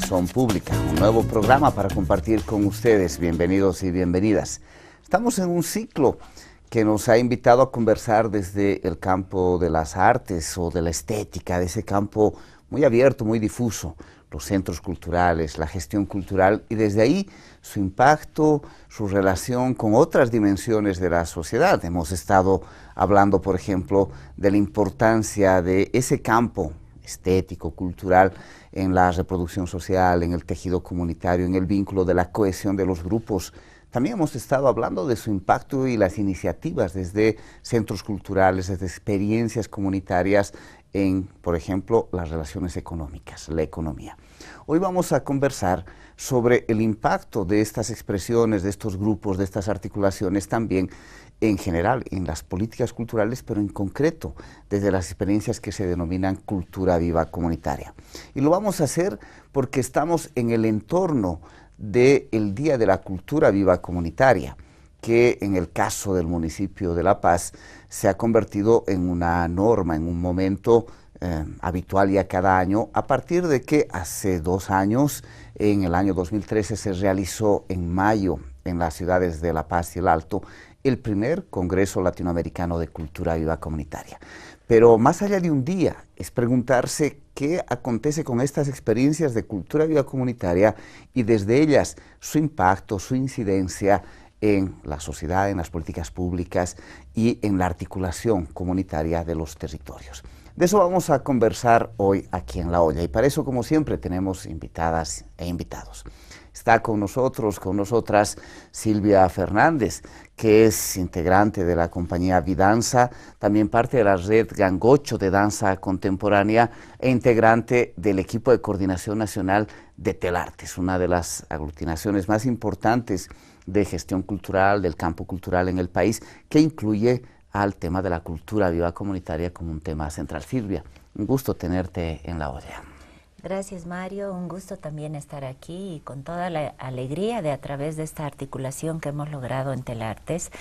Razón Pública, un nuevo programa para compartir con ustedes. Bienvenidos y bienvenidas. Estamos en un ciclo que nos ha invitado a conversar desde el campo de las artes o de la estética, de ese campo muy abierto, muy difuso, los centros culturales, la gestión cultural, y desde ahí su impacto, su relación con otras dimensiones de la sociedad. Hemos estado hablando, por ejemplo, de la importancia de ese campo estético, cultural, en la reproducción social, en el tejido comunitario, en el vínculo de la cohesión de los grupos. También hemos estado hablando de su impacto y las iniciativas desde centros culturales, desde experiencias comunitarias en, por ejemplo, las relaciones económicas, la economía. Hoy vamos a conversar sobre el impacto de estas expresiones, de estos grupos, de estas articulaciones también en general en las políticas culturales, pero en concreto desde las experiencias que se denominan cultura viva comunitaria. Y lo vamos a hacer porque estamos en el entorno del Día de la Cultura Viva Comunitaria, que en el caso del municipio de La Paz se ha convertido en una norma, en un momento habitual ya cada año, a partir de que hace 2 años, en el año 2013, se realizó en mayo en las ciudades de La Paz y El Alto el primer Congreso Latinoamericano de Cultura Viva Comunitaria. Pero más allá de un día, es preguntarse qué acontece con estas experiencias de cultura viva comunitaria y desde ellas su impacto, su incidencia en la sociedad, en las políticas públicas y en la articulación comunitaria de los territorios. De eso vamos a conversar hoy aquí en La Olla, y para eso, como siempre, tenemos invitadas e invitados. Está con nosotros, con nosotras, Silvia Fernández, que es integrante de la compañía Vidanza, también parte de la red Gangocho de danza contemporánea e integrante del equipo de coordinación nacional de Telartes, una de las aglutinaciones más importantes de gestión cultural, del campo cultural en el país, que incluye al tema de la cultura viva comunitaria como un tema central. Silvia, un gusto tenerte en La Olla. Gracias, Mario, un gusto también estar aquí y con toda la alegría de, a través de esta articulación que hemos logrado en Telartes,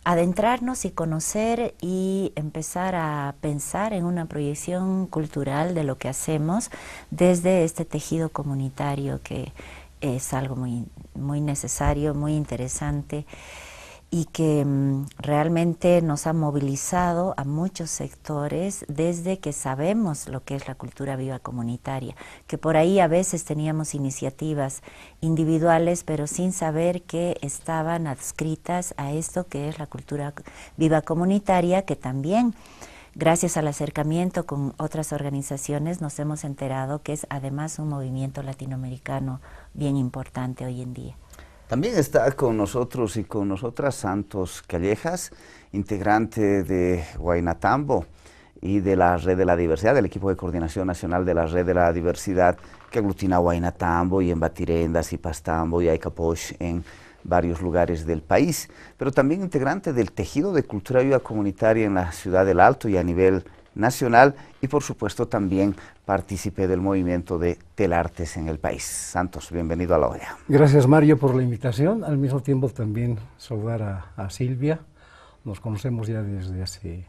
adentrarnos y conocer y empezar a pensar en una proyección cultural de lo que hacemos desde este tejido comunitario, que es algo muy necesario, muy interesante, y que realmente nos ha movilizado a muchos sectores desde que sabemos lo que es la cultura viva comunitaria, que por ahí a veces teníamos iniciativas individuales, pero sin saber que estaban adscritas a esto que es la cultura viva comunitaria, que también, gracias al acercamiento con otras organizaciones, nos hemos enterado que es además un movimiento latinoamericano bien importante hoy en día. También está con nosotros y con nosotras Santos Callejas, integrante de Huaynatambo y de la Red de la Diversidad, del equipo de coordinación nacional de la Red de la Diversidad, que aglutina a Huaynatambo y en Batirendas y Pastambo y Aycapoch en varios lugares del país, pero también integrante del tejido de cultura viva comunitaria en la ciudad del Alto y a nivel nacional, y por supuesto también partícipe del movimiento de Telartes en el país. Santos, bienvenido a La Olla. Gracias, Mario, por la invitación. Al mismo tiempo también saludar a Silvia. Nos conocemos ya desde hace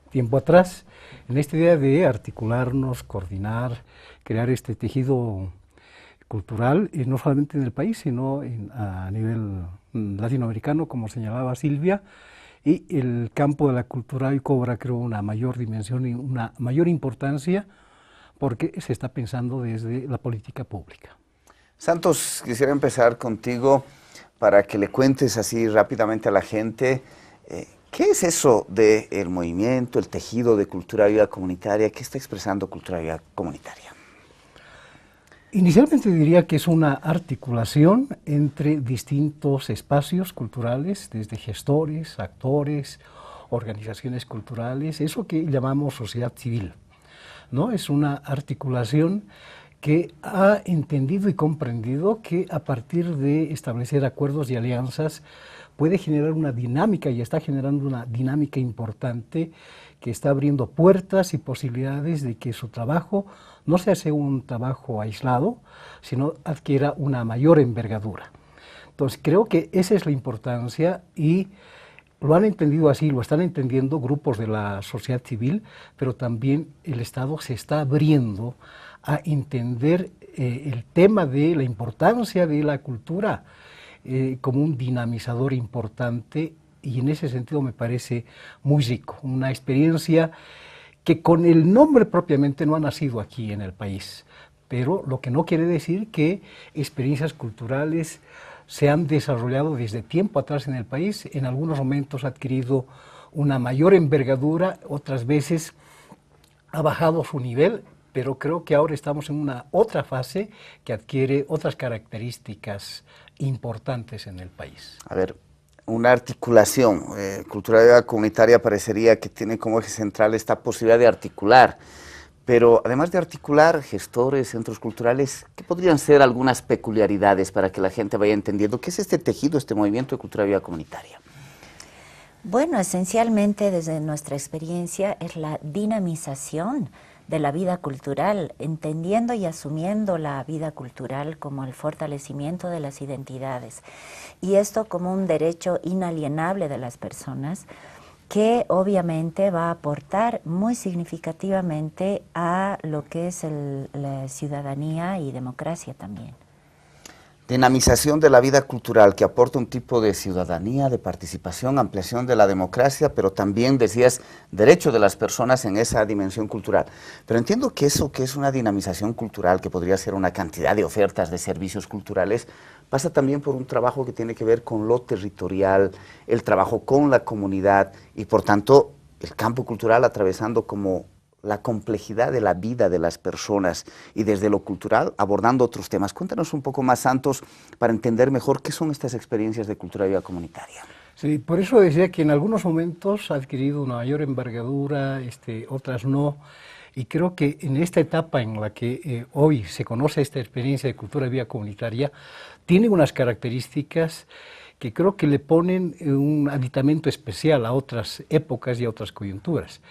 tiempo atrás, en esta idea de articularnos, coordinar, crear este tejido cultural, y no solamente en el país, sino a nivel latinoamericano, como señalaba Silvia. Y el campo de la cultura hoy cobra, creo, una mayor dimensión y una mayor importancia porque se está pensando desde la política pública. Santos, quisiera empezar contigo para que le cuentes así rápidamente a la gente qué es eso del movimiento, el tejido de cultura viva comunitaria, qué está expresando cultura viva comunitaria. Inicialmente diría que es una articulación entre distintos espacios culturales, desde gestores, actores, organizaciones culturales, eso que llamamos sociedad civil, ¿no? Es una articulación que ha entendido y comprendido que a partir de establecer acuerdos y alianzas puede generar una dinámica, y está generando una dinámica importante que está abriendo puertas y posibilidades de que su trabajo no se hace un trabajo aislado, sino adquiera una mayor envergadura. Entonces creo que esa es la importancia, y lo han entendido así, lo están entendiendo grupos de la sociedad civil, pero también el Estado se está abriendo a entender el tema de la importancia de la cultura como un dinamizador importante, y en ese sentido me parece muy rico, una experiencia que con el nombre propiamente no ha nacido aquí en el país, pero lo que no quiere decir que experiencias culturales se han desarrollado desde tiempo atrás en el país, en algunos momentos ha adquirido una mayor envergadura, otras veces ha bajado su nivel, pero creo que ahora estamos en una otra fase que adquiere otras características importantes en el país. A ver, una articulación, cultura comunitaria parecería que tiene como eje central esta posibilidad de articular, pero además de articular gestores, centros culturales, ¿qué podrían ser algunas peculiaridades para que la gente vaya entendiendo qué es este tejido, este movimiento de cultura viva comunitaria? Bueno, esencialmente desde nuestra experiencia es la dinamización de la vida cultural, entendiendo y asumiendo la vida cultural como el fortalecimiento de las identidades, y esto como un derecho inalienable de las personas, que obviamente va a aportar muy significativamente a lo que es la ciudadanía y democracia también. Dinamización de la vida cultural que aporta un tipo de ciudadanía, de participación, ampliación de la democracia, pero también, decías, derecho de las personas en esa dimensión cultural. Pero entiendo que eso que es una dinamización cultural, que podría ser una cantidad de ofertas de servicios culturales, pasa también por un trabajo que tiene que ver con lo territorial, el trabajo con la comunidad y, por tanto, el campo cultural atravesando como la complejidad de la vida de las personas y desde lo cultural abordando otros temas. Cuéntanos un poco más, Santos, para entender mejor qué son estas experiencias de cultura viva comunitaria. Sí, por eso decía que en algunos momentos ha adquirido una mayor envergadura, otras no, y creo que en esta etapa en la que hoy se conoce esta experiencia de cultura viva comunitaria, tiene unas características que creo que le ponen un aditamento especial a otras épocas y a otras coyunturas.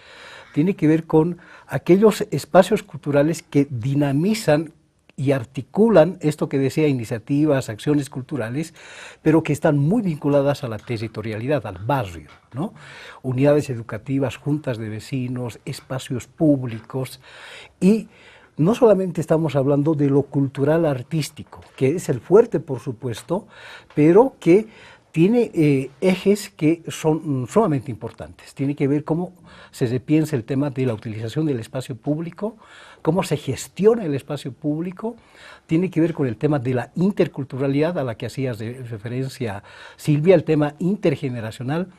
Tiene que ver con aquellos espacios culturales que dinamizan y articulan esto que decía, iniciativas, acciones culturales, pero que están muy vinculadas a la territorialidad, al barrio, ¿no? Unidades educativas, juntas de vecinos, espacios públicos, y no solamente estamos hablando de lo cultural artístico, que es el fuerte, por supuesto, pero que tiene ejes que son sumamente importantes. Tiene que ver cómo se repiensa el tema de la utilización del espacio público, cómo se gestiona el espacio público, tiene que ver con el tema de la interculturalidad a la que hacías referencia, Silvia, el tema intergeneracional,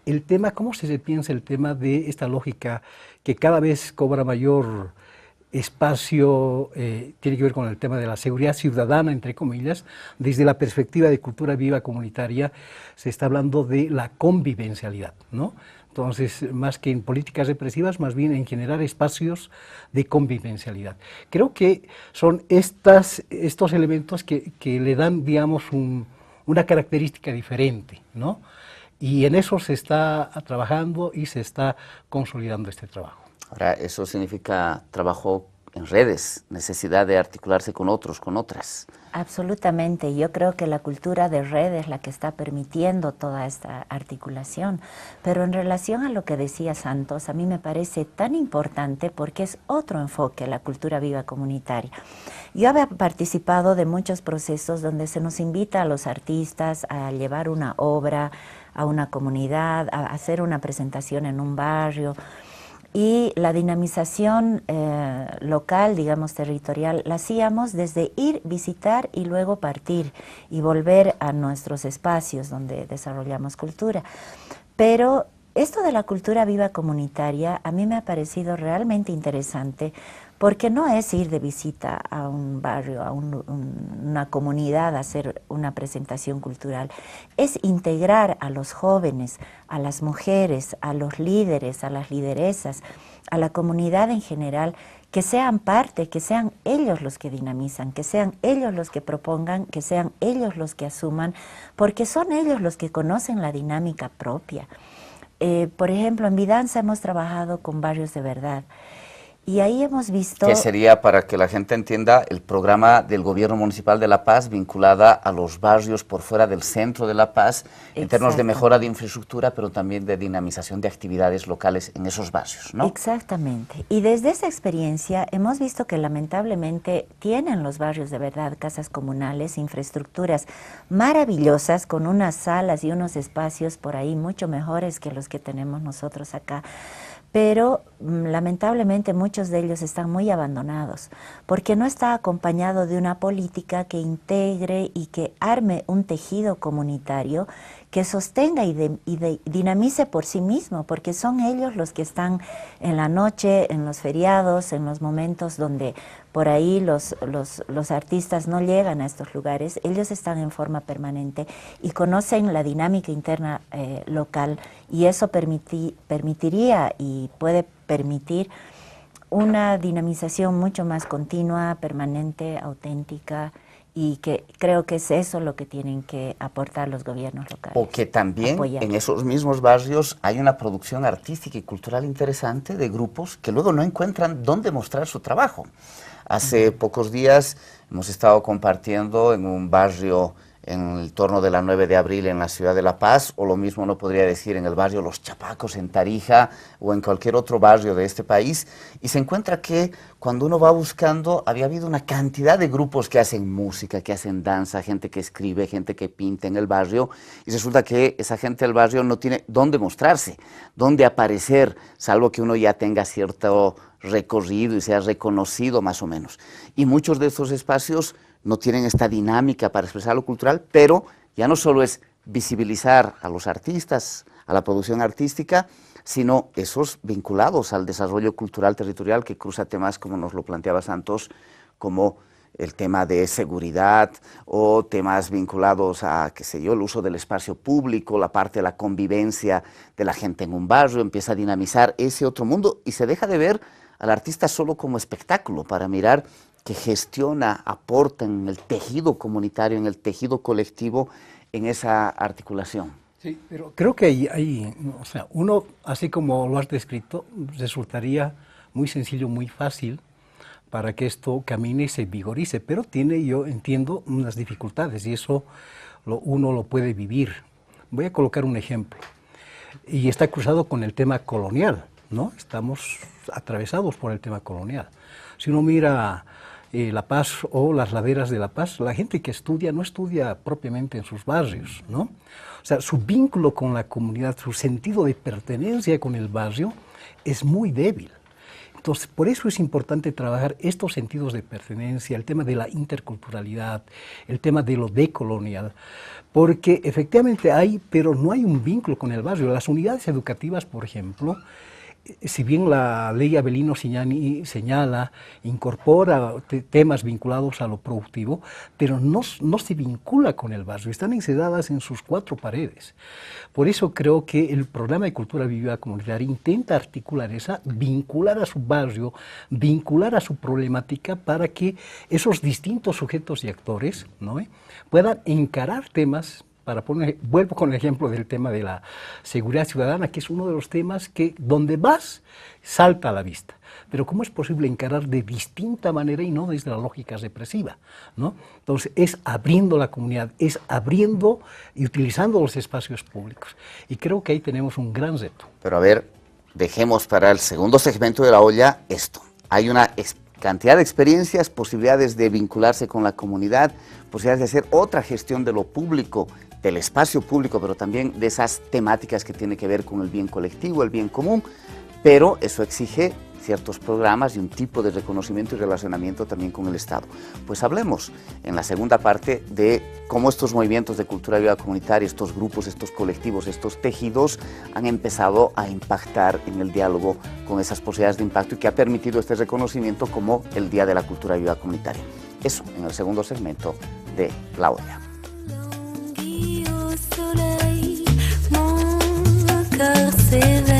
el tema, cómo se repiensa el tema de esta lógica que cada vez cobra mayor espacio, tiene que ver con el tema de la seguridad ciudadana, entre comillas. Desde la perspectiva de cultura viva comunitaria se está hablando de la convivencialidad, ¿no? Entonces, más que en políticas represivas, más bien en generar espacios de convivencialidad. Creo que son estos elementos que le dan, digamos, una característica diferente, ¿no? Y en eso se está trabajando y se está consolidando este trabajo. Ahora, eso significa trabajo en redes, necesidad de articularse con otros, con otras. Absolutamente, yo creo que la cultura de red es la que está permitiendo toda esta articulación, pero en relación a lo que decía Santos, a mí me parece tan importante porque es otro enfoque la cultura viva comunitaria. Yo había participado de muchos procesos donde se nos invita a los artistas a llevar una obra a una comunidad, a hacer una presentación en un barrio, y la dinamización local, digamos territorial, la hacíamos desde ir, visitar y luego partir y volver a nuestros espacios donde desarrollamos cultura. Pero esto de la cultura viva comunitaria a mí me ha parecido realmente interesante porque no es ir de visita a un barrio, a una comunidad a hacer una presentación cultural, es integrar a los jóvenes, a las mujeres, a los líderes, a las lideresas, a la comunidad en general, que sean parte, que sean ellos los que dinamizan, que sean ellos los que propongan, que sean ellos los que asuman, porque son ellos los que conocen la dinámica propia. Por ejemplo, en Vidanza hemos trabajado con barrios de verdad, Y ahí hemos visto... Que sería, para que la gente entienda, el programa del Gobierno Municipal de La Paz vinculada a los barrios por fuera del centro de La Paz, en términos de mejora de infraestructura, pero también de dinamización de actividades locales en esos barrios, ¿no? Exactamente. Y desde esa experiencia hemos visto que lamentablemente tienen los barrios de verdad casas comunales, infraestructuras maravillosas, con unas salas y unos espacios por ahí mucho mejores que los que tenemos nosotros acá. Pero lamentablemente muchos de ellos están muy abandonados porque no está acompañado de una política que integre y que arme un tejido comunitario que sostenga y dinamice por sí mismo, porque son ellos los que están en la noche, en los feriados, en los momentos donde por ahí los artistas no llegan a estos lugares. Ellos están en forma permanente y conocen la dinámica interna local, y eso permitiría y puede permitir una dinamización mucho más continua, permanente, auténtica, y que creo que es eso lo que tienen que aportar los gobiernos locales. O que también apoyar. En esos mismos barrios hay una producción artística y cultural interesante de grupos que luego no encuentran dónde mostrar su trabajo. Hace pocos días hemos estado compartiendo en un barrio en el torno de la 9 de abril en la ciudad de La Paz, o lo mismo no podría decir en el barrio Los Chapacos en Tarija o en cualquier otro barrio de este país, y se encuentra que cuando uno va buscando había habido una cantidad de grupos que hacen música, que hacen danza, gente que escribe, gente que pinta en el barrio, y resulta que esa gente del barrio no tiene dónde mostrarse, dónde aparecer, salvo que uno ya tenga cierto recorrido y sea reconocido más o menos. Y muchos de estos espacios no tienen esta dinámica para expresar lo cultural, pero ya no solo es visibilizar a los artistas, a la producción artística, sino esos vinculados al desarrollo cultural territorial que cruza temas como nos lo planteaba Santos, como el tema de seguridad o temas vinculados a, qué sé yo, el uso del espacio público, la parte de la convivencia de la gente en un barrio, empieza a dinamizar ese otro mundo y se deja de ver al artista solo como espectáculo para mirar que gestiona, aporta en el tejido comunitario, en el tejido colectivo, en esa articulación. Sí, pero creo que hay, o sea, uno, así como lo has descrito, resultaría muy sencillo, muy fácil para que esto camine y se vigorice, pero tiene, yo entiendo, unas dificultades y eso uno lo puede vivir. Voy a colocar un ejemplo, y está cruzado con el tema colonial, ¿no? Estamos atravesados por el tema colonial. Si uno mira La Paz o las laderas de La Paz, la gente que estudia no estudia propiamente en sus barrios, ¿no? O sea, su vínculo con la comunidad, su sentido de pertenencia con el barrio es muy débil. Entonces, por eso es importante trabajar estos sentidos de pertenencia, el tema de la interculturalidad, el tema de lo decolonial, porque efectivamente hay, pero no hay un vínculo con el barrio. Las unidades educativas, por ejemplo, si bien la ley Avelino señala, incorpora temas vinculados a lo productivo, pero no se vincula con el barrio, están encerradas en sus cuatro paredes. Por eso creo que el programa de cultura viva comunitaria intenta articular vincular a su barrio, vincular a su problemática para que esos distintos sujetos y actores, ¿no?, puedan encarar temas. Vuelvo con el ejemplo del tema de la seguridad ciudadana, que es uno de los temas que donde vas salta a la vista. Pero ¿cómo es posible encarar de distinta manera y no desde la lógica represiva, ¿no? Entonces es abriendo la comunidad, es abriendo y utilizando los espacios públicos. Y creo que ahí tenemos un gran reto. Pero a ver, dejemos para el segundo segmento de la olla esto. Hay una cantidad de experiencias, posibilidades de vincularse con la comunidad, posibilidades de hacer otra gestión de lo público, del espacio público, pero también de esas temáticas que tienen que ver con el bien colectivo, el bien común, pero eso exige ciertos programas y un tipo de reconocimiento y relacionamiento también con el Estado. Pues hablemos en la segunda parte de cómo estos movimientos de cultura viva comunitaria, estos grupos, estos colectivos, estos tejidos han empezado a impactar en el diálogo con esas posibilidades de impacto y que ha permitido este reconocimiento como el Día de la Cultura Viva Comunitaria. Eso en el segundo segmento de La Olla. Soleil, mon cœur s'éveille.